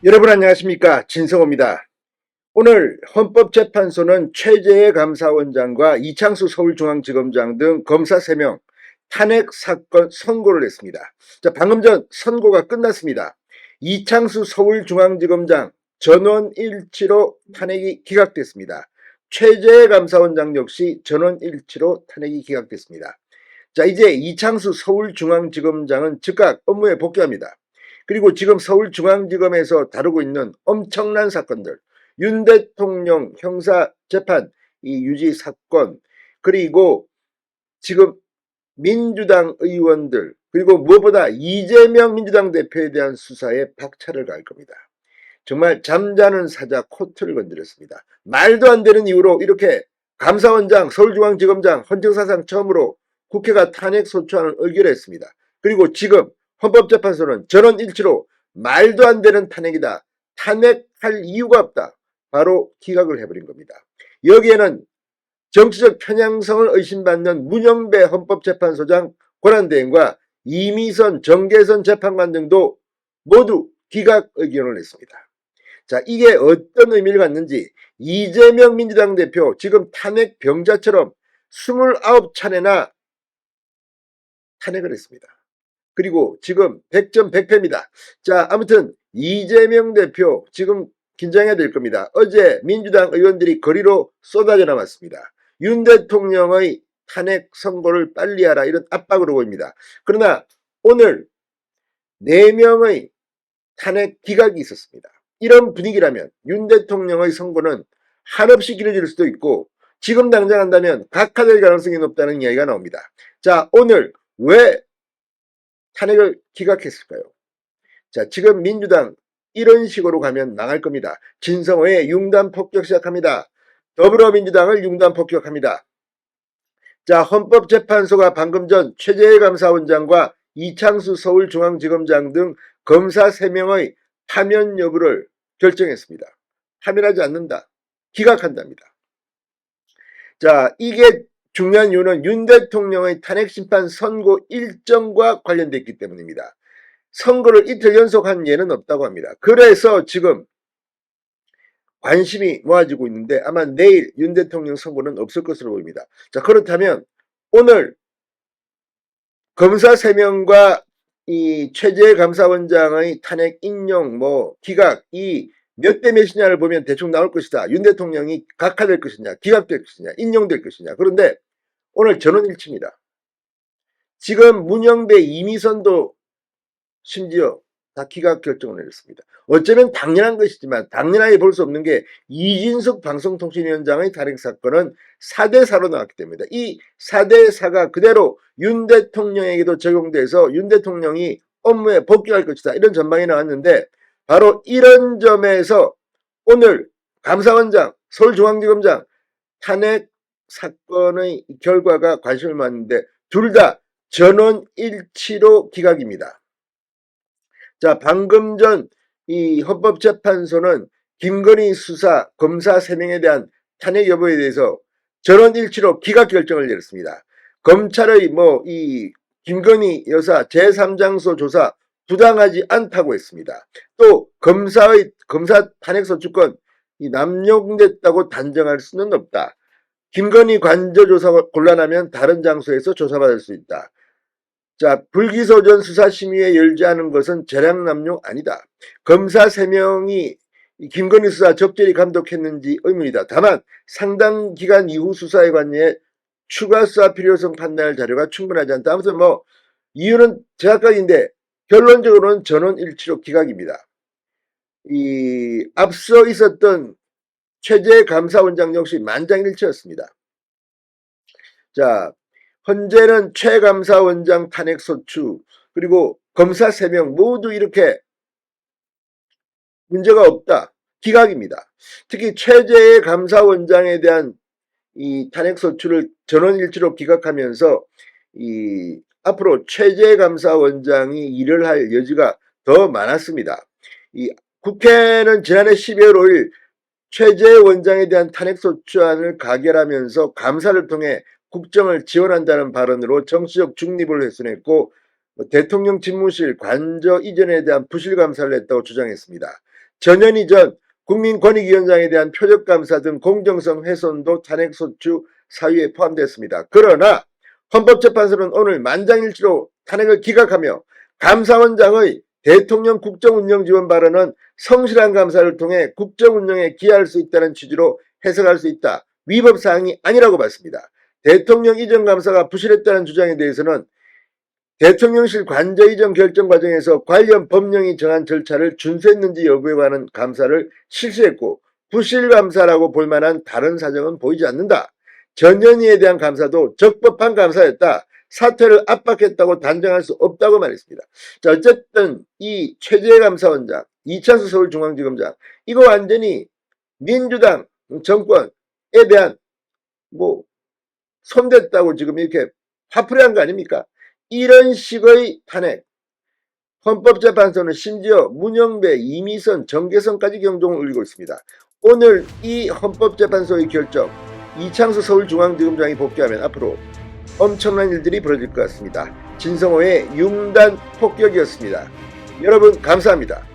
여러분 안녕하십니까, 진성호입니다. 오늘 헌법재판소는 최재해 감사원장과 이창수 서울중앙지검장 등 검사 3명 탄핵 사건 선고를 했습니다. 자, 방금 전 선고가 끝났습니다. 이창수 서울중앙지검장 전원 일치로 탄핵이 기각됐습니다. 최재해 감사원장 역시 전원 일치로 탄핵이 기각됐습니다. 자, 이제 이창수 서울중앙지검장은 즉각 업무에 복귀합니다. 그리고 지금 서울중앙지검에서 다루고 있는 엄청난 사건들, 윤 대통령 형사재판 이 유지 사건, 그리고 지금 민주당 의원들, 그리고 무엇보다 이재명 민주당 대표에 대한 수사에 박차를 가할 겁니다. 정말 잠자는 사자 코트를 건드렸습니다. 말도 안 되는 이유로 이렇게 감사원장, 서울중앙지검장 헌정사상 처음으로 국회가 탄핵소추안을 의결했습니다. 그리고 지금 헌법재판소는 전원 일치로 말도 안 되는 탄핵이다, 탄핵할 이유가 없다, 바로 기각을 해버린 겁니다. 여기에는 정치적 편향성을 의심받는 문영배 헌법재판소장 권한대행과 이미선 정계선 재판관 등도 모두 기각 의견을 냈습니다. 자, 이게 어떤 의미를 갖는지, 이재명 민주당 대표 지금 탄핵 병자처럼 29차례나 탄핵을 했습니다. 그리고 지금 100점 100패입니다. 자, 아무튼 이재명 대표 지금 긴장해야 될 겁니다. 어제 민주당 의원들이 거리로 쏟아져 나왔습니다. 윤 대통령의 탄핵 선고를 빨리 하라, 이런 압박으로 보입니다. 그러나 오늘 4명의 탄핵 기각이 있었습니다. 이런 분위기라면 윤 대통령의 선고는 한없이 길어질 수도 있고 지금 당장 한다면 각하될 가능성이 높다는 이야기가 나옵니다. 자, 오늘 왜 탄핵을 기각했을까요? 자, 지금 민주당 이런 식으로 가면 망할 겁니다. 진성호의 융단 폭격 시작합니다. 더불어민주당을 융단 폭격합니다. 자, 헌법재판소가 방금 전 최재해 감사원장과 이창수 서울중앙지검장 등 검사 3명의 파면 여부를 결정했습니다. 파면하지 않는다, 기각한답니다. 자, 이게 중요한 이유는 윤 대통령의 탄핵심판 선고 일정과 관련됐기 때문입니다. 선거를 이틀 연속한 예는 없다고 합니다. 그래서 지금 관심이 모아지고 있는데 아마 내일 윤 대통령 선고는 없을 것으로 보입니다. 자, 그렇다면 오늘 검사 3명과 이 최재해 감사원장의 탄핵 인용, 기각, 이 몇 대 몇이냐를 보면 대충 나올 것이다. 윤 대통령이 각하될 것이냐, 기각될 것이냐, 인용될 것이냐. 그런데 오늘 전원일치입니다. 지금 문영배, 이미선도 심지어 다 기각 결정을 내렸습니다. 어쩌면 당연한 것이지만 당연하게 볼 수 없는 게 이진숙 방송통신위원장의 탄핵 사건은 4대4로 나왔기 때문이다. 이 4대4가 그대로 윤 대통령에게도 적용돼서 윤 대통령이 업무에 복귀할 것이다, 이런 전망이 나왔는데 바로 이런 점에서 오늘 감사원장, 서울중앙지검장 탄핵 사건의 결과가 관심을 받는데 둘 다 전원 일치로 기각입니다. 자, 방금 전 이 헌법재판소는 김건희 수사 검사 3명에 대한 탄핵 여부에 대해서 전원 일치로 기각 결정을 내렸습니다. 검찰의 이 김건희 여사 제3장소 조사 부당하지 않다고 했습니다. 또 검사 탄핵소추권 남용됐다고 단정할 수는 없다. 김건희 관저 조사가 곤란하면 다른 장소에서 조사받을 수 있다. 자, 불기소 전 수사심의에 열지 않은 것은 재량남용 아니다. 검사 3명이 김건희 수사 적절히 감독했는지 의문이다. 다만 상당 기간 이후 수사에 관해 추가 수사 필요성 판단할 자료가 충분하지 않다. 아무튼 이유는 제각각인데 결론적으로는 전원 일치로 기각입니다. 이 앞서 있었던 최재해 감사원장 역시 만장일치였습니다. 자, 현재는 최 감사원장 탄핵소추, 그리고 검사 3명 모두 이렇게 문제가 없다, 기각입니다. 특히 최재해 감사원장에 대한 이 탄핵소추를 전원일치로 기각하면서 앞으로 최재해 감사원장이 일을 할 여지가 더 많았습니다. 국회는 지난해 12월 5일 최재해 원장에 대한 탄핵소추안을 가결하면서 감사를 통해 국정을 지원한다는 발언으로 정치적 중립을 훼손했고 대통령 집무실 관저 이전에 대한 부실감사를 했다고 주장했습니다. 전년 이전 국민권익위원장에 대한 표적감사 등 공정성 훼손도 탄핵소추 사유에 포함됐습니다. 그러나 헌법재판소는 오늘 만장일치로 탄핵을 기각하며 감사원장의 대통령 국정운영 지원 발언은 성실한 감사를 통해 국정운영에 기여할 수 있다는 취지로 해석할 수 있다. 위법사항이 아니라고 봤습니다. 대통령 이전 감사가 부실했다는 주장에 대해서는 대통령실 관저 이전 결정 과정에서 관련 법령이 정한 절차를 준수했는지 여부에 관한 감사를 실시했고 부실 감사라고 볼 만한 다른 사정은 보이지 않는다. 전현희에 대한 감사도 적법한 감사였다. 사퇴를 압박했다고 단정할 수 없다고 말했습니다. 자, 어쨌든 이 최재해 감사원장, 이창수 서울중앙지검장 이거 완전히 민주당 정권에 대한 손댔다고 지금 이렇게 화풀이한 거 아닙니까? 이런 식의 탄핵, 헌법재판소는 심지어 문영배, 이미선, 정계선까지 경종을 울리고 있습니다. 오늘 이 헌법재판소의 결정, 이창수 서울중앙지검장이 복귀하면 앞으로 엄청난 일들이 벌어질 것 같습니다. 진성호의 융단 폭격이었습니다. 여러분 감사합니다.